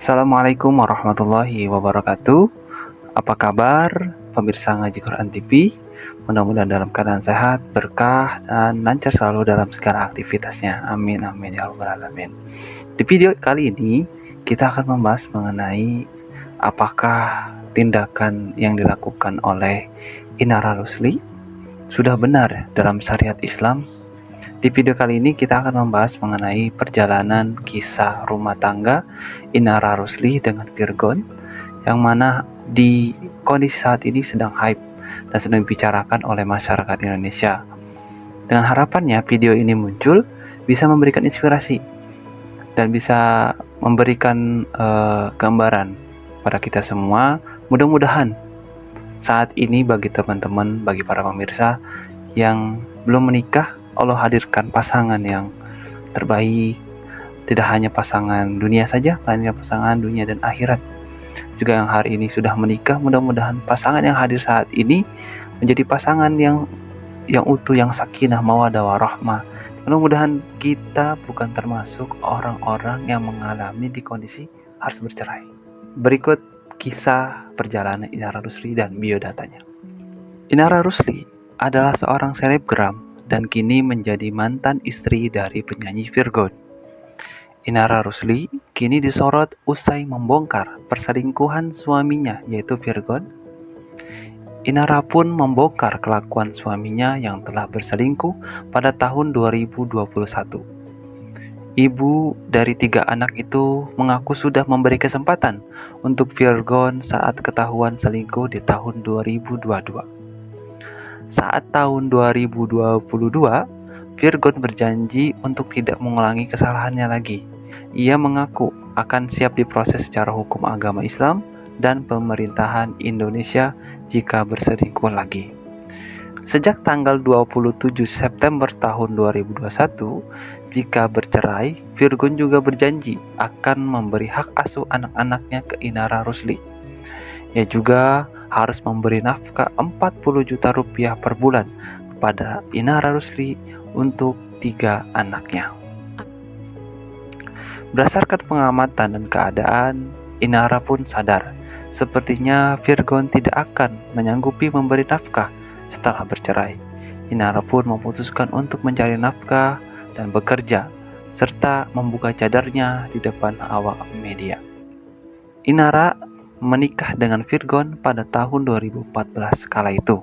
Assalamualaikum warahmatullahi wabarakatuh. Apa kabar pemirsa Ngaji Quran TV? Mudah-mudahan dalam keadaan sehat, berkah, dan lancar selalu dalam segala aktivitasnya. Amin amin ya rabbal alamin. Di video kali ini kita akan membahas mengenai apakah tindakan yang dilakukan oleh Inara Rusli sudah benar dalam syariat Islam. Di video kali ini kita akan membahas mengenai perjalanan kisah rumah tangga Inara Rusli dengan Virgon, yang mana di kondisi saat ini sedang hype dan sedang dibicarakan oleh masyarakat Indonesia. Dengan harapannya video ini muncul bisa memberikan inspirasi dan bisa memberikan gambaran pada kita semua. Mudah-mudahan saat ini bagi teman-teman, bagi para pemirsa yang belum menikah, Allah hadirkan pasangan yang terbaik, tidak hanya pasangan dunia saja, melainkan pasangan dunia dan akhirat. Juga yang hari ini sudah menikah, mudah-mudahan pasangan yang hadir saat ini menjadi pasangan yang utuh, yang sakinah, mawaddah warahmah. Mudah-mudahan kita bukan termasuk orang-orang yang mengalami di kondisi harus bercerai. Berikut kisah perjalanan Inara Rusli dan biodatanya. Inara Rusli adalah seorang selebgram dan kini menjadi mantan istri dari penyanyi Virgon. Inara Rusli kini disorot usai membongkar perselingkuhan suaminya, yaitu Virgon. Inara pun membongkar kelakuan suaminya yang telah berselingkuh pada tahun 2021. Ibu dari 3 anak itu mengaku sudah memberi kesempatan untuk Virgon saat ketahuan selingkuh di tahun 2022. Saat tahun 2022, Virgon berjanji untuk tidak mengulangi kesalahannya lagi. Ia mengaku akan siap diproses secara hukum agama Islam dan pemerintahan Indonesia jika berselingkuh lagi. Sejak tanggal 27 September tahun 2021, jika bercerai, Virgon juga berjanji akan memberi hak asuh anak-anaknya ke Inara Rusli. Ia juga harus memberi nafkah 40 juta rupiah per bulan kepada Inara Rusli untuk 3 anaknya. Berdasarkan pengamatan dan keadaan, Inara pun sadar sepertinya Virgon tidak akan menyanggupi memberi nafkah setelah bercerai. Inara pun memutuskan untuk mencari nafkah dan bekerja, serta membuka cadarnya di depan awak media. Inara menikah dengan Virgon pada tahun 2014. Kala itu,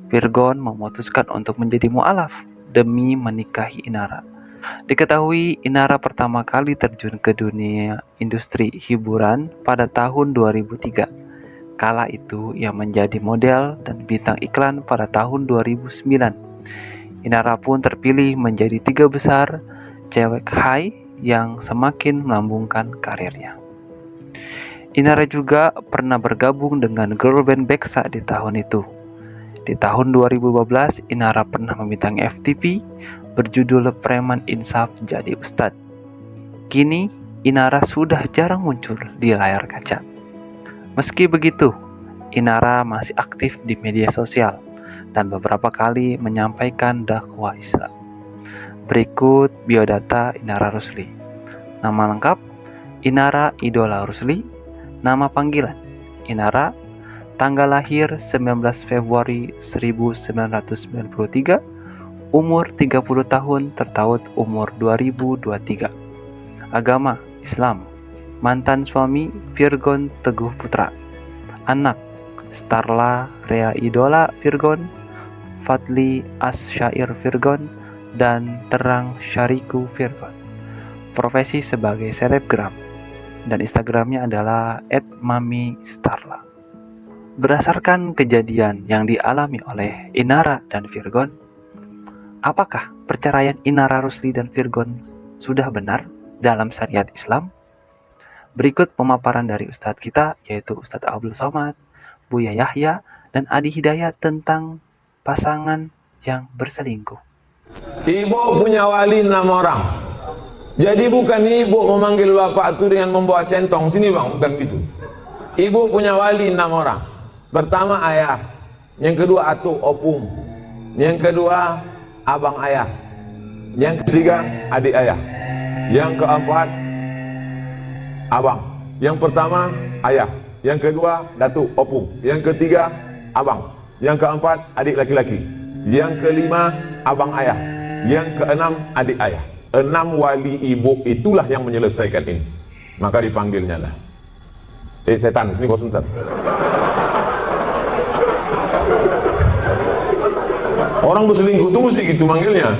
Virgon memutuskan untuk menjadi mu'alaf demi menikahi Inara. Diketahui Inara pertama kali terjun ke dunia industri hiburan pada tahun 2003. Kala itu ia menjadi model dan bintang iklan pada tahun 2009. Inara pun terpilih menjadi 3 besar cewek high yang semakin melambungkan karirnya. Inara juga pernah bergabung dengan girl band Beksa di tahun itu. Di tahun 2015, Inara pernah membintangi FTV berjudul Preman Insaf Jadi Ustadz. Kini, Inara sudah jarang muncul di layar kaca. Meski begitu, Inara masih aktif di media sosial dan beberapa kali menyampaikan dakwah Islam. Berikut biodata Inara Rusli. Nama lengkap, Inara Idola Rusli. Nama panggilan, Inara. Tanggal lahir 19 Februari 1993. Umur 30 tahun, tertaut umur 2023. Agama Islam. Mantan suami Virgon Teguh Putra. Anak Starla Rea Idola Virgon, Fadli Asyair Virgon, dan Terang Syariku Virgon. Profesi sebagai selebgram dan Instagramnya adalah @mamistarla. Berdasarkan kejadian yang dialami oleh Inara dan Virgon, apakah perceraian Inara Rusli dan Virgon sudah benar dalam syariat Islam? Berikut pemaparan dari Ustadz kita, yaitu Ustadz Abdul Somad, Buya Yahya, dan Adi Hidayat tentang pasangan yang berselingkuh. Ibu punya wali 6 orang. Jadi bukan ibu memanggil bapak itu dengan membawa centong, sini bang, bukan gitu. Ibu punya wali 6 orang. Pertama ayah, yang kedua atuk opung, yang kedua abang ayah, yang ketiga adik ayah, yang keempat abang. Yang pertama ayah, yang kedua datuk opung, yang ketiga abang, yang keempat adik laki-laki, yang kelima abang ayah, yang keenam adik ayah. 6 wali ibu itulah yang menyelesaikan ini. Maka dipanggilnya lah, setan, sini kau sebentar. Orang berselingkuh itu mesti gitu manggilnya.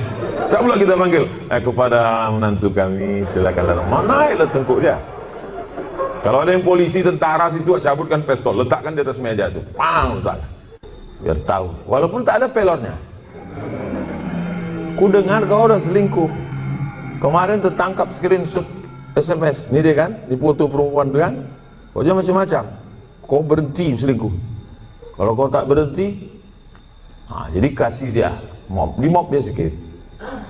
Tak pula kita panggil, kepada menantu kami silakan datang. Naiklah tengkuk dia. Kalau ada yang polisi, tentara situ, cabutkan pistol, letakkan di atas meja itu, pang, letak. Biar tahu, walaupun tak ada pelornya. Ku dengar kau udah selingkuh. Kemarin tertangkap screenshot SMS, ini dia kan, di foto perempuan dia kan, kau jangan macam-macam. Kau berhenti selingkuh. Kalau kau tak berhenti, jadi kasih dia mop, di mop dia sikit.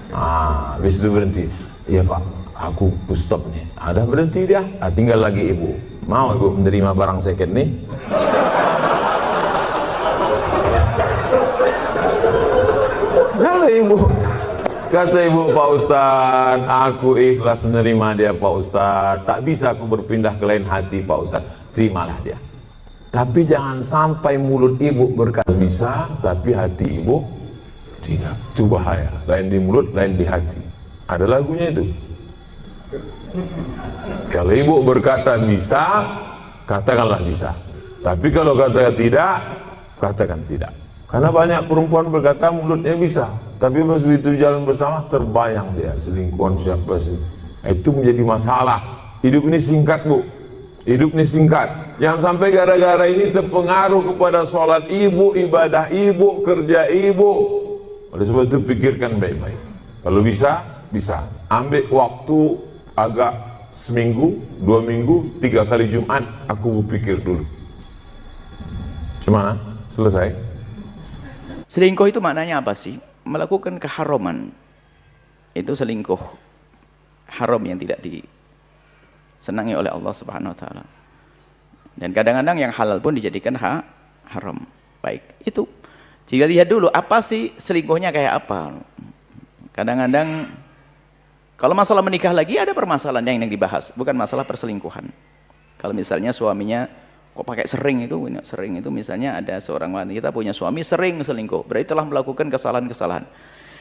Habis itu berhenti. Iya pak, aku stop nih. Ada berhenti dia, tinggal lagi ibu. Mau ibu menerima barang second nih? Kalau ibu, kata ibu, Pak Ustadz, aku ikhlas menerima dia Pak Ustadz. Tak bisa aku berpindah ke lain hati Pak Ustadz. Terimalah dia. Tapi jangan sampai mulut ibu berkata bisa, tapi hati ibu tidak. Itu bahaya. Lain di mulut, lain di hati. Ada lagunya itu. Kalau ibu berkata bisa, katakanlah bisa. Tapi kalau kata tidak, katakan tidak. Karena banyak perempuan berkata mulutnya bisa, tapi begitu jalan bersama terbayang dia selingkuhan siapa sih. Itu menjadi masalah. Hidup ini singkat bu. Hidup ini singkat. Jangan sampai gara-gara ini terpengaruh kepada sholat ibu, ibadah ibu, kerja ibu. Oleh sebab itu pikirkan baik-baik. Kalau bisa, bisa. Ambil waktu agak seminggu, 2 minggu, 3 kali Jumat. Aku pikir dulu. Gimana? Selesai? Selingkuh itu maknanya apa sih? Melakukan keharaman. Itu selingkuh haram yang tidak disenangi oleh Allah Subhanahu wa taala. Dan kadang-kadang yang halal pun dijadikan haram. Baik, itu. Jika lihat dulu apa sih selingkuhnya kayak apa. Kadang-kadang kalau masalah menikah lagi ada permasalahan yang dibahas, bukan masalah perselingkuhan. Kalau misalnya suaminya kok pakai sering itu misalnya ada seorang wanita punya suami sering selingkuh, berarti telah melakukan kesalahan-kesalahan.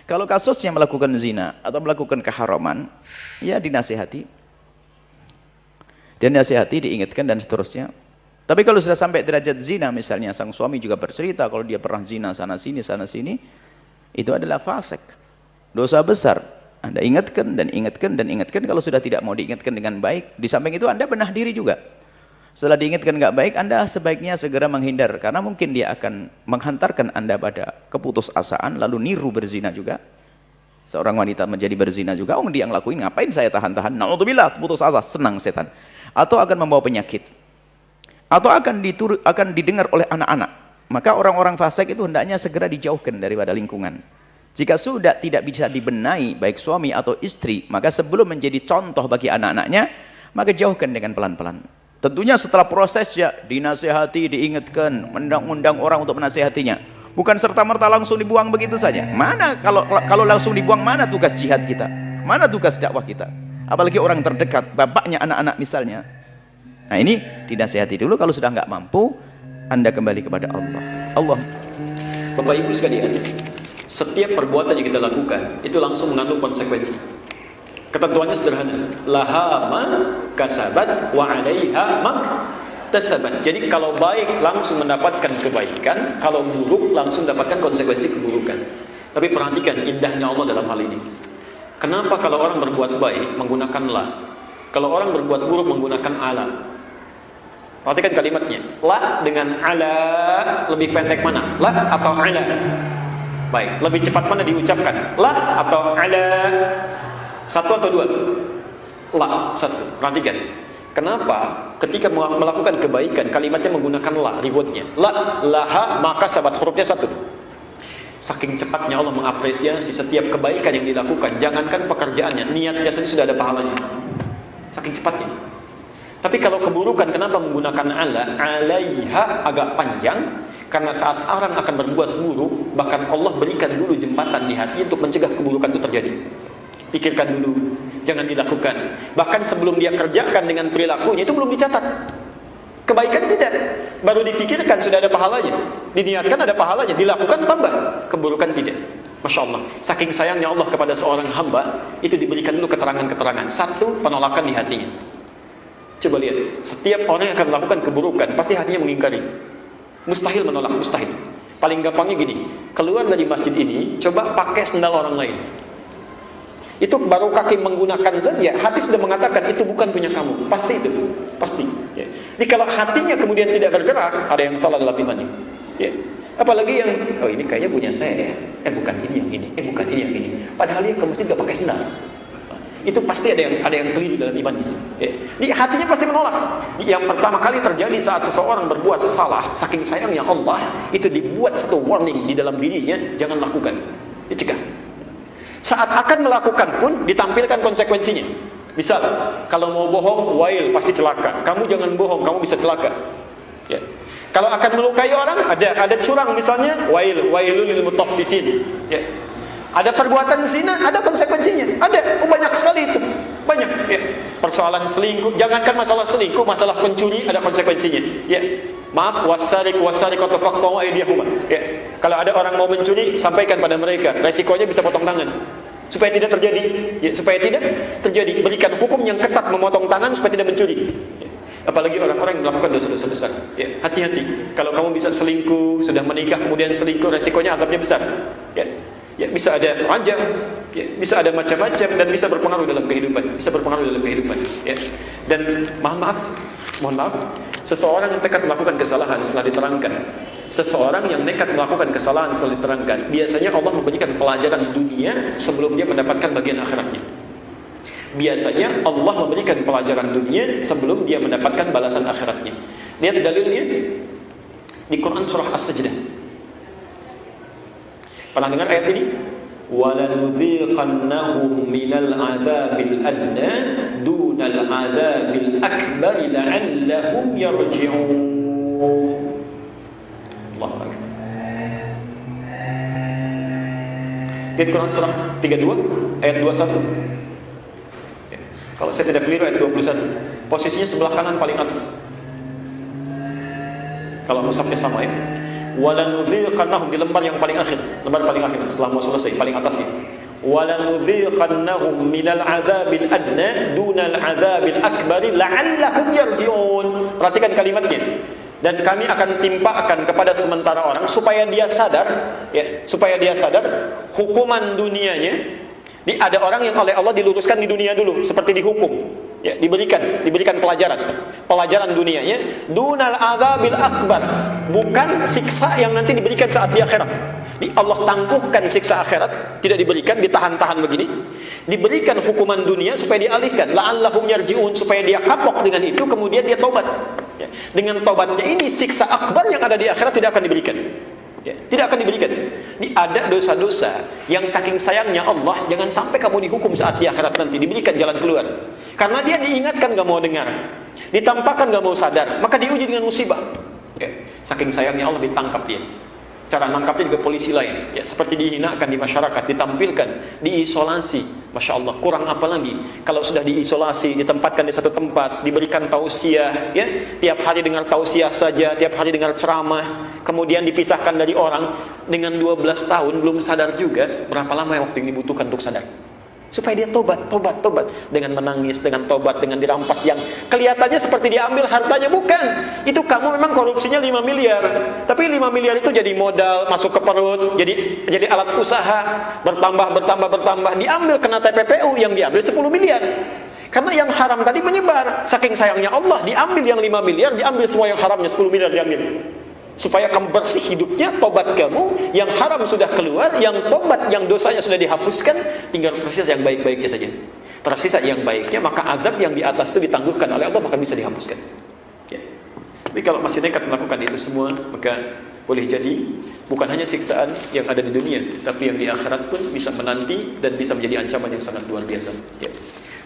Kalau kasusnya melakukan zina atau melakukan keharaman, ya dinasihati, diingatkan dan seterusnya. Tapi kalau sudah sampai derajat zina, misalnya sang suami juga bercerita kalau dia pernah zina sana sini, itu adalah fasik, dosa besar. Anda ingatkan dan ingatkan. Kalau sudah tidak mau diingatkan dengan baik, di samping itu Anda benah diri juga. Setelah diingatkan nggak baik, Anda sebaiknya segera menghindar, karena mungkin dia akan menghantarkan Anda pada keputusasaan, lalu niru berzina juga. Seorang wanita menjadi berzina juga, dia ngelakuin, ngapain saya tahan-tahan? Na'udzubillah, putus asa, senang setan. Atau akan membawa penyakit. Atau akan didengar oleh anak-anak. Maka orang-orang fasik itu hendaknya segera dijauhkan daripada lingkungan. Jika sudah tidak bisa dibenahi, baik suami atau istri, maka sebelum menjadi contoh bagi anak-anaknya, maka jauhkan dengan pelan-pelan. Tentunya setelah prosesnya dinasihati, diingatkan, undang orang untuk menasihatinya. Bukan serta-merta langsung dibuang begitu saja. Mana kalau langsung dibuang, mana tugas jihad kita? Mana tugas dakwah kita? Apalagi orang terdekat, bapaknya anak-anak misalnya. Nah ini dinasihati dulu, kalau sudah nggak mampu, Anda kembali kepada Allah. Bapak Ibu sekalian, setiap perbuatan yang kita lakukan itu langsung mengandung konsekuensi. Ketentuannya sederhana, laha ma kasabat wa 'alaiha maktasabat. Jadi kalau baik langsung mendapatkan kebaikan, kalau buruk langsung mendapatkan konsekuensi keburukan. Tapi perhatikan indahnya Allah dalam hal ini. Kenapa kalau orang berbuat baik menggunakan la, kalau orang berbuat buruk menggunakan ala? Perhatikan kalimatnya. La dengan ala lebih pendek mana? La atau ala? Baik, lebih cepat mana diucapkan? La atau ala? Satu atau dua? La, satu. Perhatikan. Kenapa ketika melakukan kebaikan kalimatnya menggunakan la, ributnya. La, laha, maka sahabat hurufnya satu. Saking cepatnya Allah mengapresiasi setiap kebaikan yang dilakukan. Jangankan pekerjaannya, niatnya saja sudah ada pahalanya. Saking cepatnya. Tapi kalau keburukan, kenapa menggunakan ala? Alaiha agak panjang. Karena saat orang akan berbuat buruk, bahkan Allah berikan dulu jembatan di hati untuk mencegah keburukan itu terjadi. Pikirkan dulu, jangan dilakukan. Bahkan sebelum dia kerjakan dengan perilakunya, itu belum dicatat. Kebaikan tidak, baru difikirkan sudah ada pahalanya. Diniatkan ada pahalanya, dilakukan tambah. Keburukan tidak. Masya Allah, saking sayangnya Allah kepada seorang hamba, itu diberikan dulu keterangan-keterangan. Satu, penolakan di hatinya. Coba lihat, setiap orang yang akan melakukan keburukan, pasti hatinya mengingkari. Mustahil menolak, mustahil. Paling gampangnya gini, keluar dari masjid ini, coba pakai sendal orang lain. Itu baru kaki menggunakan saja, hati sudah mengatakan itu bukan punya kamu. Pasti itu, pasti. Ya. Jadi kalau hatinya kemudian tidak bergerak, ada yang salah dalam imannya. Ya. Apalagi yang, oh ini kayaknya punya saya, bukan ini yang ini, bukan ini yang ini. Padahal dia ke masjid gak pakai sendal. Itu pasti ada yang keliru dalam imannya. Ya. Jadi hatinya pasti menolak. Yang pertama kali terjadi saat seseorang berbuat salah, saking sayangnya Allah, itu dibuat satu warning di dalam dirinya, jangan lakukan. Dicegah. Saat akan melakukan pun ditampilkan konsekuensinya. Misal, kalau mau bohong, wail, pasti celaka. Kamu jangan bohong, kamu bisa celaka. Ya. Kalau akan melukai orang, ada curang misalnya, wailul lil mutaffifin. Ya. Ada perbuatan zina, ada konsekuensinya. Ada, banyak sekali itu. Banyak. Ya. Persoalan selingkuh, jangankan masalah selingkuh, masalah pencuri ada konsekuensinya. Ya. Maaf, wasariqatu faqta'u aydiyahuma. Ya. Kalau ada orang mau mencuri, sampaikan pada mereka, resikonya bisa potong tangan. Supaya tidak terjadi, ya, supaya tidak terjadi, berikan hukum yang ketat memotong tangan supaya tidak mencuri. Ya. Apalagi orang-orang yang melakukan dosa-dosa besar. Ya, hati-hati. Kalau kamu bisa selingkuh, sudah menikah kemudian selingkuh, resikonya azabnya besar. Ya. Ya, bisa ada rajam, ya, bisa ada macam-macam dan bisa berpengaruh dalam kehidupan, ya. Dan mohon maaf, seseorang yang nekat melakukan kesalahan setelah diterangkan, biasanya Allah memberikan pelajaran dunia sebelum dia mendapatkan bagian akhiratnya. Biasanya Allah memberikan pelajaran dunia sebelum dia mendapatkan balasan akhiratnya. Lihat dalilnya di Quran surah As-Sajdah. Pernah dengar ayat ini? وَلَنُذِيقَنَّهُمْ مِنَ الْعَذَابِ الْأَدْنَى دُونَ الْعَذَابِ الْأَكْبَرِ لَعَلَّهُمْ يَرْجِعُونَ. Allahu Akbar. Lihat Quran surah 32 ayat 21. Ya. Kalau saya tidak keliru ayat 21. Posisinya sebelah kanan paling atas. Kalau mushafnya sama ya. Walanudhiqannahum di lembar yang paling akhir, setelah mau selesai paling atasnya. Walanudhiqannahum minal adzabil adna dunal adzabil akbari la'allahum yarji'un. Perhatikan kalimatnya. Dan kami akan timpakan kepada sementara orang supaya dia sadar, ya, hukuman dunianya. Ada orang yang oleh Allah diluruskan di dunia dulu, seperti dihukum, ya, diberikan pelajaran dunianya, dunal adzabil akbar, bukan siksa yang nanti diberikan saat di akhirat. Allah tangguhkan siksa akhirat, tidak diberikan, ditahan-tahan begini, diberikan hukuman dunia supaya dialihkan, la'allahum yarji'un, supaya dia kapok dengan itu, kemudian dia tobat. Ya. Dengan tobatnya ini siksa akbar yang ada di akhirat tidak akan diberikan. Ya, tidak akan diberikan. Ada dosa-dosa yang saking sayangnya Allah, jangan sampai kamu dihukum saat di akhirat nanti, diberikan jalan keluar. Karena dia diingatkan gak mau dengar, ditampakkan gak mau sadar, maka diuji dengan musibah. Ya, saking sayangnya Allah ditangkap dia. Cara nangkapnya juga polisi lain, ya, seperti dihinakan di masyarakat, ditampilkan, diisolasi. Masya Allah, kurang apa lagi? Kalau sudah diisolasi, ditempatkan di satu tempat, diberikan tausiah, ya, tiap hari dengar tausiah saja, tiap hari dengar ceramah, kemudian dipisahkan dari orang dengan 12 tahun belum sadar juga. Berapa lama yang waktu yang dibutuhkan untuk sadar? Supaya dia tobat dengan menangis, dengan tobat, dengan dirampas yang kelihatannya seperti diambil hartanya, bukan. Itu kamu memang korupsinya 5 miliar, tapi 5 miliar itu jadi modal masuk ke perut, jadi alat usaha, bertambah, diambil kena TPPU yang diambil 10 miliar. Karena yang haram tadi menyebar, saking sayangnya Allah, diambil yang 5 miliar, diambil semua yang haramnya 10 miliar diambil. Supaya kamu bersih hidupnya, tobat kamu, yang haram sudah keluar, yang tobat, yang dosanya sudah dihapuskan, tinggal tersisa yang baik-baiknya saja. Tersisa yang baiknya, maka azab yang di atas itu ditangguhkan oleh Allah, maka bisa dihapuskan. Ya. Tapi kalau masih nekat melakukan itu semua, maka boleh jadi bukan hanya siksaan yang ada di dunia, tapi yang di akhirat pun bisa menanti dan bisa menjadi ancaman yang sangat luar biasa. Ya.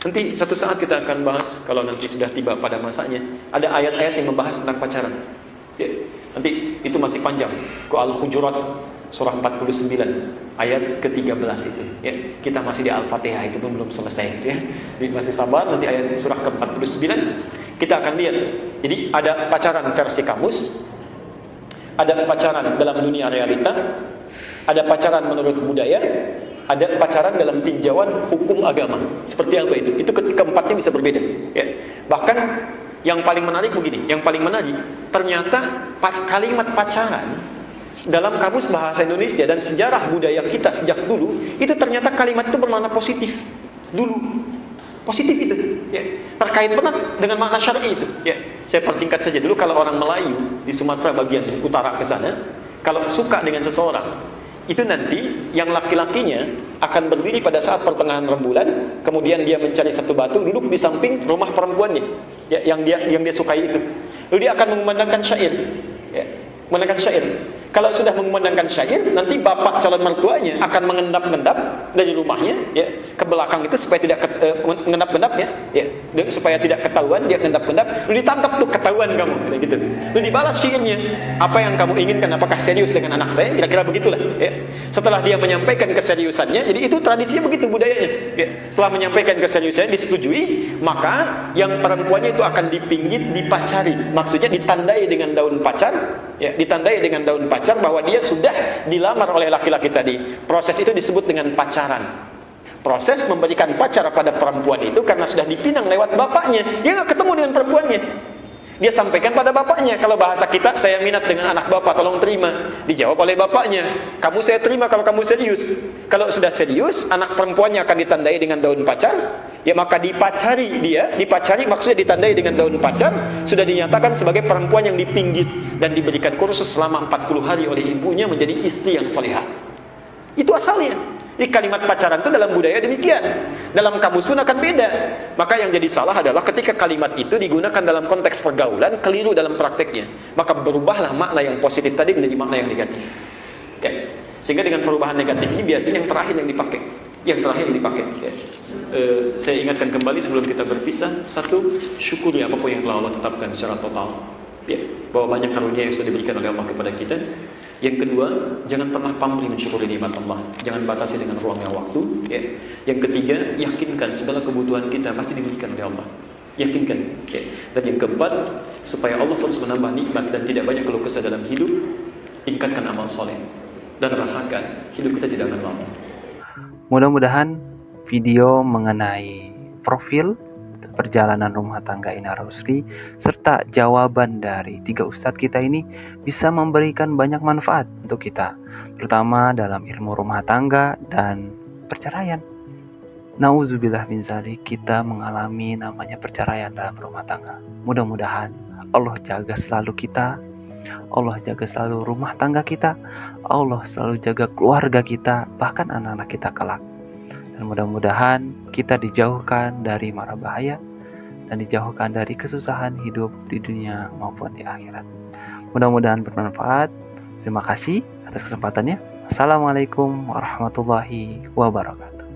Nanti satu saat kita akan bahas, kalau nanti sudah tiba pada masanya, ada ayat-ayat yang membahas tentang pacaran. Ya, nanti itu masih panjang. Ke Al-Hujurat surah 49 ayat ke-13 itu. Ya, kita masih di Al-Fatihah, itu pun belum selesai ya. Jadi masih sabar, nanti ayat surah ke-49 kita akan lihat. Jadi ada pacaran versi kamus, ada pacaran dalam dunia realita, ada pacaran menurut budaya, ada pacaran dalam tinjauan hukum agama. Seperti apa itu? Itu keempatnya bisa berbeda. Ya. Bahkan yang paling menarik begini, yang paling menarik ternyata kalimat pacaran dalam kamus bahasa Indonesia dan sejarah budaya kita sejak dulu itu ternyata kalimat itu bermakna positif dulu. Positif itu, ya, terkait benar dengan makna syar'i itu. Ya, saya persingkat saja dulu. Kalau orang Melayu di Sumatera bagian utara ke sana, kalau suka dengan seseorang, itu nanti yang laki-lakinya akan berdiri pada saat pertengahan rembulan, kemudian dia mencari satu batu, duduk di samping rumah perempuannya, ya, yang dia sukai itu. Lalu dia akan mengumandangkan syair, ya, mengumandangkan syair. Kalau sudah mengumandangkan syair, nanti bapak calon mertuanya akan mengendap-endap dari rumahnya, ya, ke belakang itu supaya tidak mengendap-endap, ya, supaya tidak ketahuan dia mengendap-endap. Lalu ditangkap tuh, ketahuan kamu, gitu. Lalu dibalas syairnya, apa yang kamu inginkan, apakah serius dengan anak saya? Kira-kira begitulah. Ya. Setelah dia menyampaikan keseriusannya, jadi itu tradisinya begitu budayanya. Ya. Setelah menyampaikan keseriusannya disetujui, maka yang perempuannya itu akan dipinggit, dipacari. Maksudnya ditandai dengan daun pacar, ya, ditandai dengan daun pacar bahwa dia sudah dilamar oleh laki-laki tadi. Proses itu disebut dengan pacaran. Proses memberikan pacar pada perempuan itu karena sudah dipinang lewat bapaknya. Dia nggak ketemu dengan perempuannya. Dia sampaikan pada bapaknya. Kalau bahasa kita, saya minat dengan anak bapak, tolong terima. Dijawab oleh bapaknya, kamu saya terima kalau kamu serius. Kalau sudah serius, anak perempuannya akan ditandai dengan daun pacar. Ya, maka dipacari dia, dipacari maksudnya ditandai dengan daun pacar, sudah dinyatakan sebagai perempuan yang dipinggit dan diberikan kursus selama 40 hari oleh ibunya menjadi istri yang salihah. Itu asalnya. Ini kalimat pacaran itu dalam budaya demikian. Dalam kamus pun akan beda. Maka yang jadi salah adalah ketika kalimat itu digunakan dalam konteks pergaulan, keliru dalam prakteknya. Maka berubahlah makna yang positif tadi menjadi makna yang negatif. Ya. Sehingga dengan perubahan negatif ini biasanya yang terakhir yang dipakai. Yang terakhir yang dipakai. Ya. Saya ingatkan kembali sebelum kita berpisah. Satu, syukuri apapun yang telah Allah tetapkan secara total. Ya, bahwa banyak karunia yang sudah diberikan oleh Allah kepada kita. Yang kedua, jangan pernah pamrih mensyukuri nikmat Allah. Jangan batasi dengan ruangnya waktu. Ya. Yang ketiga, yakinkan segala kebutuhan kita pasti diberikan oleh Allah. Yakinkan. Ya. Dan yang keempat, supaya Allah terus menambah nikmat dan tidak banyak keluh kesah dalam hidup, tingkatkan amal soleh dan rasakan hidup kita tidak akan lama. Mudah-mudahan video mengenai profil perjalanan rumah tangga Ina Rusli serta jawaban dari 3 ustadz kita ini bisa memberikan banyak manfaat untuk kita, terutama dalam ilmu rumah tangga dan perceraian. Nauzubillah min dzalik, kita mengalami namanya perceraian dalam rumah tangga. Mudah-mudahan Allah jaga selalu kita, Allah jaga selalu rumah tangga kita, Allah selalu jaga keluarga kita, bahkan anak-anak kita kelak. Dan mudah-mudahan kita dijauhkan dari mara bahaya dan dijauhkan dari kesusahan hidup di dunia maupun di akhirat. Mudah-mudahan bermanfaat. Terima kasih atas kesempatannya. Assalamualaikum warahmatullahi wabarakatuh.